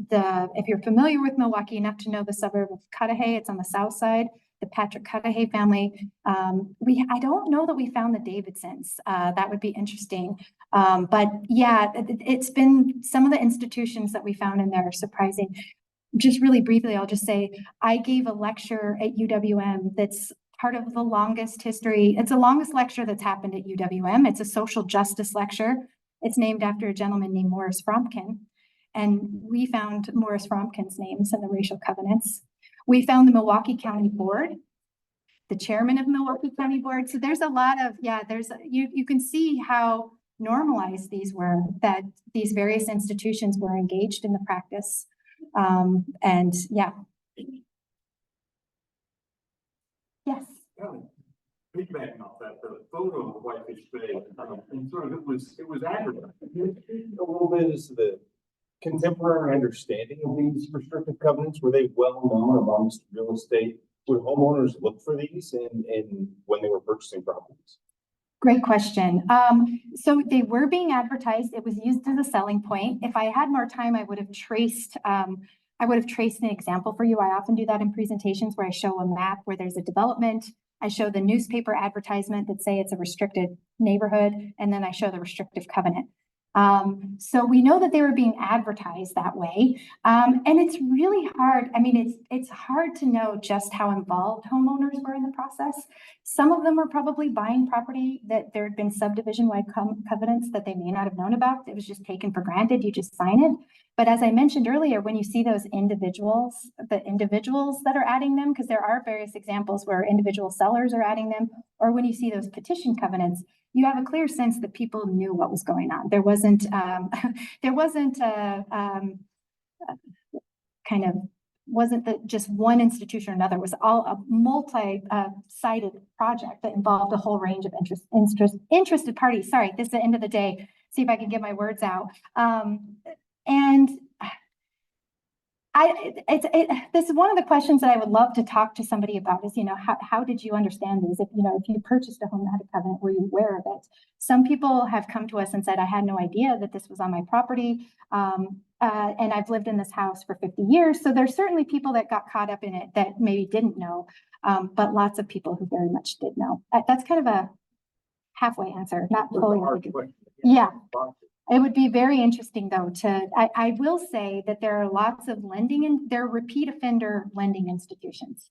if you're familiar with Milwaukee enough to know the suburb of Cudahy, it's on the south side. The Patrick Cudahy family. I don't know that we found the Davidsons. That would be interesting. But yeah, it's been some of the institutions that we found in there are surprising. Just really briefly, I'll just say, I gave a lecture at UWM that's part of the longest history. It's the longest lecture that's happened at UWM. It's a social justice lecture. It's named after a gentleman named Morris Fromkin. And we found Morris Fromkin's names in the racial covenants. We found the Milwaukee County Board, the chairman of Milwaukee County Board. So there's a lot of, you can see how normalized these were, that these various institutions were engaged in the practice. And yeah. Yes. Piggybacking off that, the photo of Whitefish Bay, and sort of it was advertised. A little bit as to the contemporary understanding of these restrictive covenants. Were they well known amongst real estate? Would homeowners look for these in when they were purchasing properties? Great question. So they were being advertised. It was used as a selling point. If I had more time, I would have traced an example for you. I often do that in presentations where I show a map where there's a development. I show the newspaper advertisement that say it's a restricted neighborhood, and then I show the restrictive covenant. So we know that they were being advertised that way. And it's really hard. I mean, it's hard to know just how involved homeowners were in the process. Some of them were probably buying property that there had been subdivision-wide covenants that they may not have known about. It was just taken for granted. You just sign it. But as I mentioned earlier, when you see those individuals, the individuals that are adding them, because there are various examples where individual sellers are adding them, or when you see those petition covenants, you have a clear sense that people knew what was going on. There wasn't just one institution or another. It was all a multi-sided project that involved a whole range of interested parties. Sorry, this is the end of the day. See if I can get my words out. And this is one of the questions that I would love to talk to somebody about is, how did you understand these? If you purchased a home that had a covenant, were you aware of it? Some people have come to us and said, I had no idea that this was on my property. And I've lived in this house for 50 years. So there's certainly people that got caught up in it that maybe didn't know, but lots of people who very much did know. That's kind of a halfway answer, not fully. Yeah. It would be very interesting though I will say that there are lots of there are repeat offender lending institutions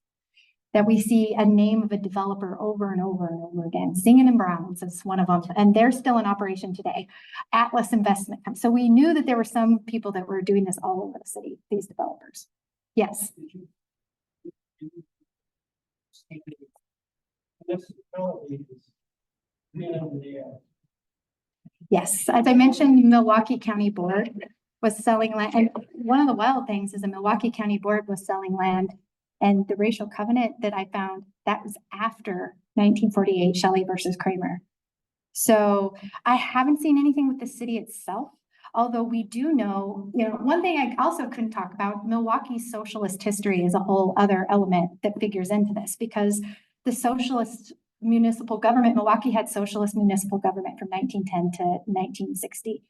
that we see a name of a developer over and over and over again. Zingen and Browns is one of them, and they're still in operation today. Atlas Investment. So we knew that there were some people that were doing this all over the city, these developers. Yes. Yes, as I mentioned, Milwaukee County Board was selling land. And one of the wild things is the Milwaukee County Board was selling land, and the racial covenant that I found, that was after 1948 Shelley versus Kramer. So I haven't seen anything with the city itself, although we do know, one thing I also couldn't talk about, Milwaukee's socialist history is a whole other element that figures into this, because the socialist municipal government, Milwaukee had socialist municipal government from 1910 to 1960,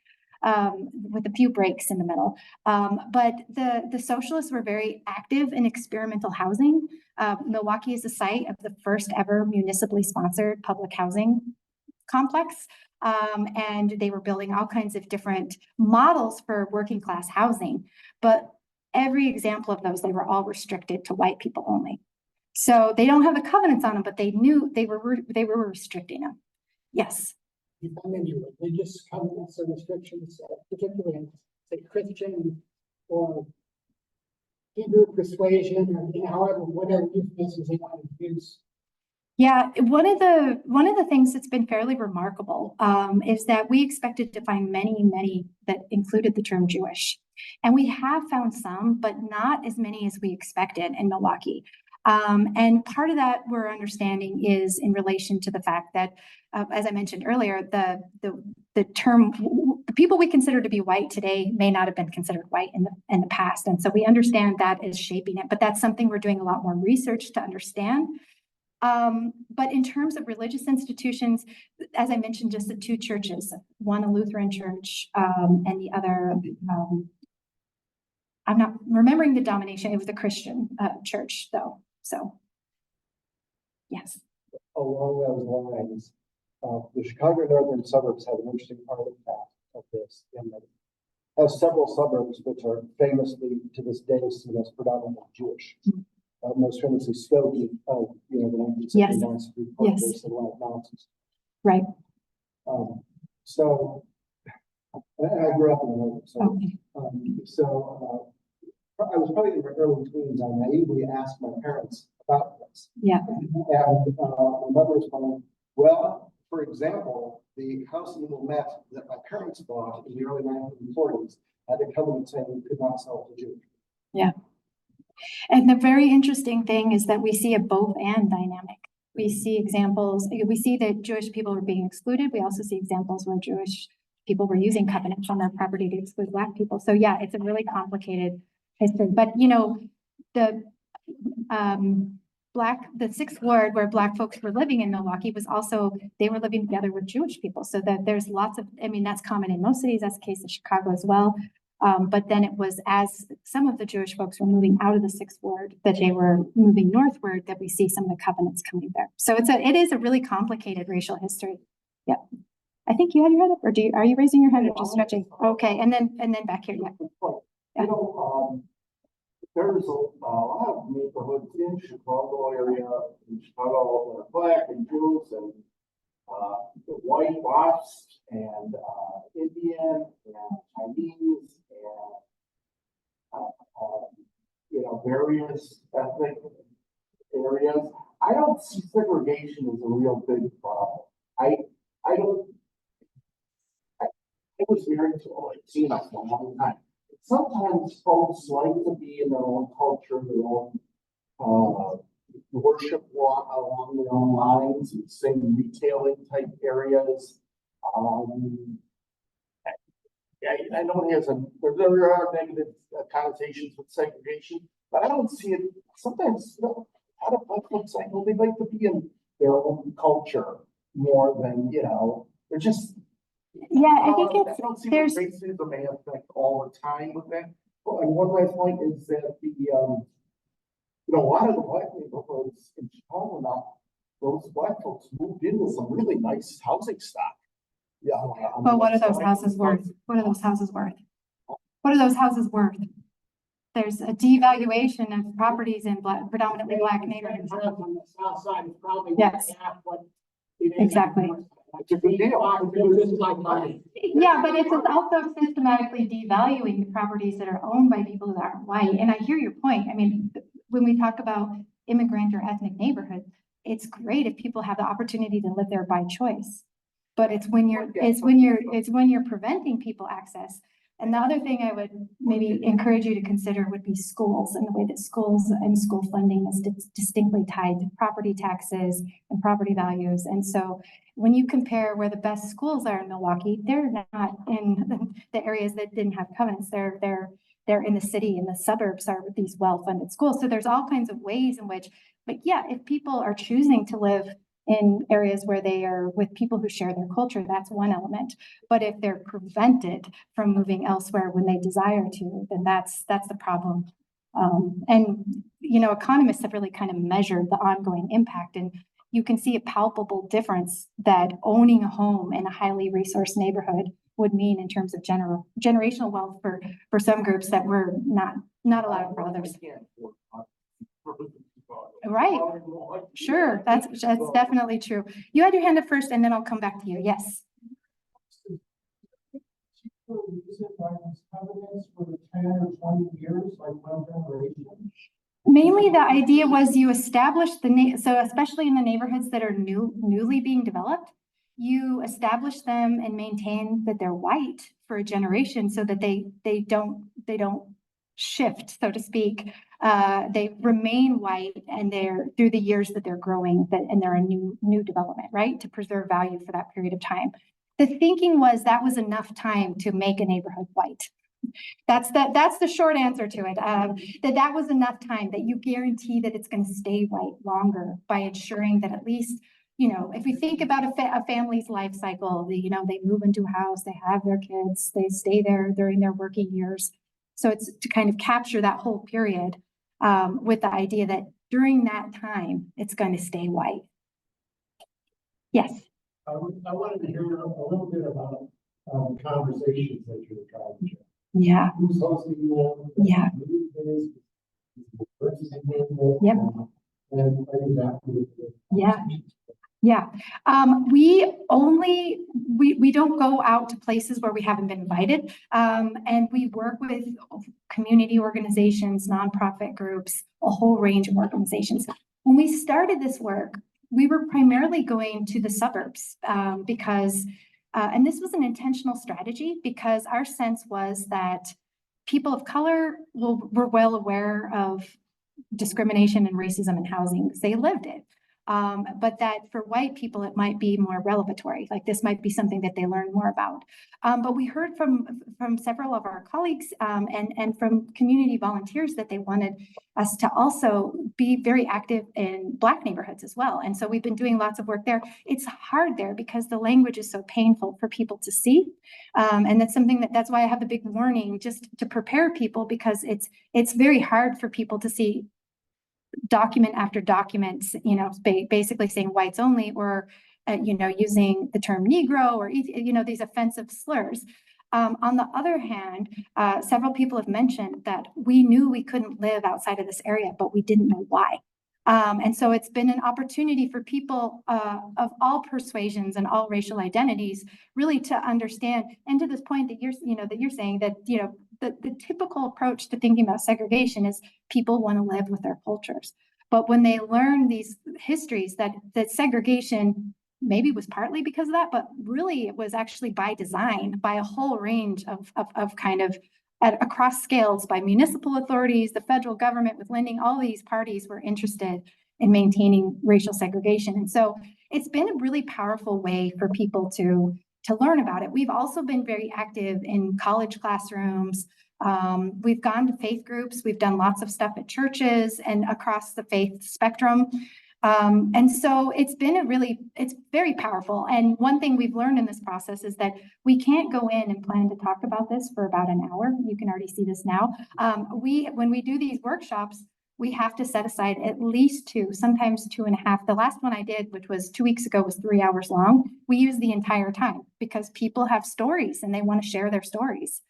with a few breaks in the middle. But the socialists were very active in experimental housing. Milwaukee is the site of the first ever municipally sponsored public housing complex. And they were building all kinds of different models for working class housing. But every example of those, they were all restricted to white people only. So they don't have the covenants on them, but they knew they were restricting them. Yes. You come into religious covenants or restrictions, particularly in, say, Christian or Hebrew persuasion, or however, whatever euphemisms they want to use. Yeah, one of the things that's been fairly remarkable is that we expected to find many that included the term Jewish, and we have found some, but not as many as we expected in Milwaukee. And part of that we're understanding is in relation to the fact that, as I mentioned earlier, the term, the people we consider to be white today may not have been considered white in the past. And so we understand that is shaping it, but that's something we're doing a lot more research to understand. But in terms of religious institutions, as I mentioned, just the two churches, one a Lutheran church, and the other, I'm not remembering the denomination, it was a Christian church though. So, yes. Along those lines, the Chicago northern suburbs have an interesting part of the fact of this, in that it has several suburbs which are famously to this day seen as predominantly Jewish. Most famously Skokie of the 1969 Supreme Court case in White Mountains. Right. So I grew up in the northern suburbs. Okay. I was probably in my early teens. I naively asked my parents about this. Yeah. And my mother was going, well, for example, the house in Little Met that my parents bought in the early 1940s had a covenant saying you could not sell to Jews. Yeah. And the very interesting thing is that we see a both and dynamic. We see examples, we see that Jewish people were being excluded. We also see examples where Jewish people were using covenants on their property to exclude Black people. So yeah, it's a really complicated history. But you know, the the Sixth Ward where Black folks were living in Milwaukee was also, they were living together with Jewish people. So that there's lots of, I mean, that's common in most cities. That's the case in Chicago as well. But then it was as some of the Jewish folks were moving out of the Sixth Ward that they were moving northward that we see some of the covenants coming there. So it is a really complicated racial history. Yep. I think you had your hand up, or are you raising your hand or just stretching? Okay, and then back here, yeah. You know, there's a lot of neighborhoods in Chicago area, in Chicago, that are Black and Jews and white Wasps and Indian and Chinese and you know, various ethnic areas. I don't see segregation as a real big problem. I don't. I was married to a Latina for a long time. Sometimes folks like to be in their own culture, their own worship along their own lines, and same retailing type areas. I know there are negative connotations with segregation, but I don't see it. Sometimes a lot of folks I know they like to be in their own culture more than, you know, they're just. Yeah, I think I don't see there's racism may affect all the time with that. And one last point is that you know, a lot of the Black neighborhoods in Chicago now, those Black folks moved into some really nice housing stock. Yeah. Well, what are those houses worth? What are those houses worth? What are those houses worth? There's a devaluation of properties in predominantly Black neighborhoods. On the south side is probably Yes. half what it is. Exactly. It's a good deal. Just like money. Yeah, but it's also systematically devaluing the properties that are owned by people that aren't white. And I hear your point. I mean, when we talk about immigrant or ethnic neighborhoods, it's great if people have the opportunity to live there by choice. But it's when you're preventing people access. And the other thing I would maybe encourage you to consider would be schools, and the way that schools and school funding is distinctly tied to property taxes and property values. And so when you compare where the best schools are in Milwaukee, they're not in the areas that didn't have covenants. They're in the city, and the suburbs are these well-funded schools. So there's all kinds of ways in which, but yeah, if people are choosing to live in areas where they are with people who share their culture, that's one element. But if they're prevented from moving elsewhere when they desire to, then that's the problem. And you know, economists have really kind of measured the ongoing impact, and you can see a palpable difference that owning a home in a highly resourced neighborhood would mean in terms of generational wealth for some groups that were not allowed for others. Right. Sure. That's definitely true. You had your hand up first, and then I'll come back to you. Yes. Mainly the idea was you establish so especially in the neighborhoods that are newly being developed, you establish them and maintain that they're white for a generation so that they don't shift, so to speak. They remain white, and they're through the years that they're growing, and they're a new development, right? To preserve value for that period of time. The thinking was that was enough time to make a neighborhood white. That's the short answer to it. That was enough time, that you guarantee that it's going to stay white longer by ensuring that at least, you know, if we think about a family's life cycle, you know, they move into a house, they have their kids, they stay there during their working years. So it's to kind of capture that whole period with the idea that during that time, it's going to stay white. Yes. I wanted to hear a little bit about conversations that you're trying to share. Yeah. Who's hosting them? Yeah. Yep. And yeah. Yeah. We don't go out to places where we haven't been invited. And we work with community organizations, nonprofit groups, a whole range of organizations. When we started this work, we were primarily going to the suburbs because, and this was an intentional strategy, because our sense was that people of color were well aware of discrimination and racism in housing because they lived it. But that for white people, it might be more revelatory, like this might be something that they learn more about. But we heard from several of our colleagues and from community volunteers that they wanted us to also be very active in Black neighborhoods as well. And so we've been doing lots of work there. It's hard there because the language is so painful for people to see. And that's something that's why I have the big warning just to prepare people, because it's very hard for people to see document after document, you know, basically saying whites only, or, you know, using the term Negro or, you know, these offensive slurs. On the other hand, several people have mentioned that we knew we couldn't live outside of this area, but we didn't know why. And so it's been an opportunity for people of all persuasions and all racial identities really to understand, and to this point that you're saying that, you know, the typical approach to thinking about segregation is people want to live with their cultures. But when they learn these histories that segregation maybe was partly because of that, but really it was actually by design, by a whole range of kind of across scales, by municipal authorities, the federal government with lending, all these parties were interested in maintaining racial segregation. And so it's been a really powerful way for people to learn about it. We've also been very active in college classrooms. We've gone to faith groups. We've done lots of stuff at churches and across the faith spectrum. And so it's very powerful. And one thing we've learned in this process is that we can't go in and plan to talk about this for about an hour. You can already see this now. When we do these workshops, we have to set aside at least 2, sometimes 2.5. The last one I did, which was 2 weeks ago, was 3 hours long. We use the entire time because people have stories and they want to share their stories.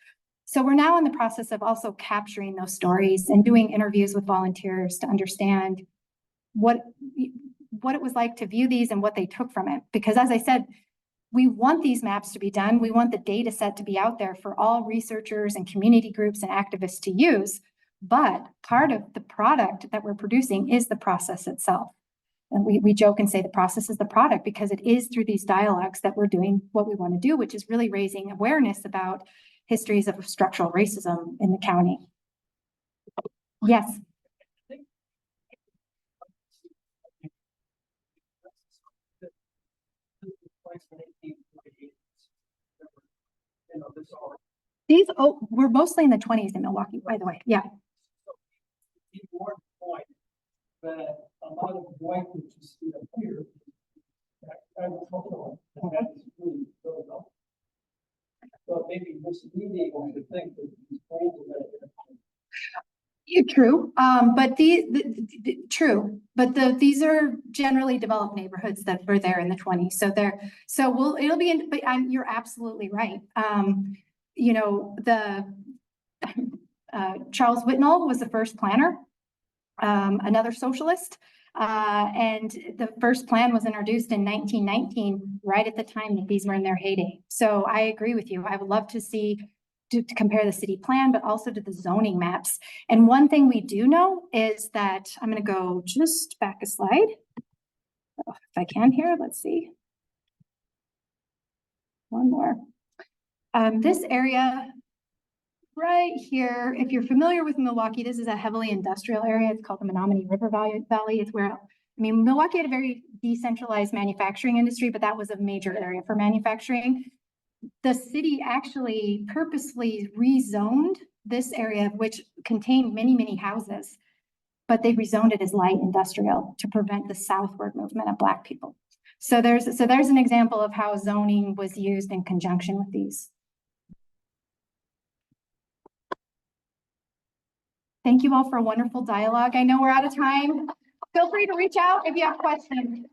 So we're now in the process of also capturing those stories and doing interviews with volunteers to understand what it was like to view these and what they took from it. Because as I said, we want these maps to be done. We want the data set to be out there for all researchers and community groups and activists to use. But part of the product that we're producing is the process itself. And we joke and say the process is the product, because it is through these dialogues that we're doing what we want to do, which is really raising awareness about histories of structural racism in the county. Yes. These, we're mostly in the 20s in Milwaukee, by the way. Yeah. That a lot of white that you see up here, agricultural, and that is really built up. So maybe misleading to think that these places are True, but these are generally developed neighborhoods that were there in the 20s. So it'll be in, but you're absolutely right. You know, Charles Whitnall was the first planner, another socialist, and the first plan was introduced in 1919, right at the time that these were in their heyday. So I agree with you. I would love to see to compare the city plan, but also to the zoning maps. And one thing we do know is that, I'm going to go just back a slide. If I can here, let's see. One more. This area right here, if you're familiar with Milwaukee, this is a heavily industrial area. It's called the Menominee River Valley. It's where, I mean, Milwaukee had a very decentralized manufacturing industry, but that was a major area for manufacturing. The city actually purposely rezoned this area, which contained many, many houses, but they rezoned it as light industrial to prevent the southward movement of Black people. So there's an example of how zoning was used in conjunction with these. Thank you all for a wonderful dialogue. I know we're out of time. Feel free to reach out if you have questions.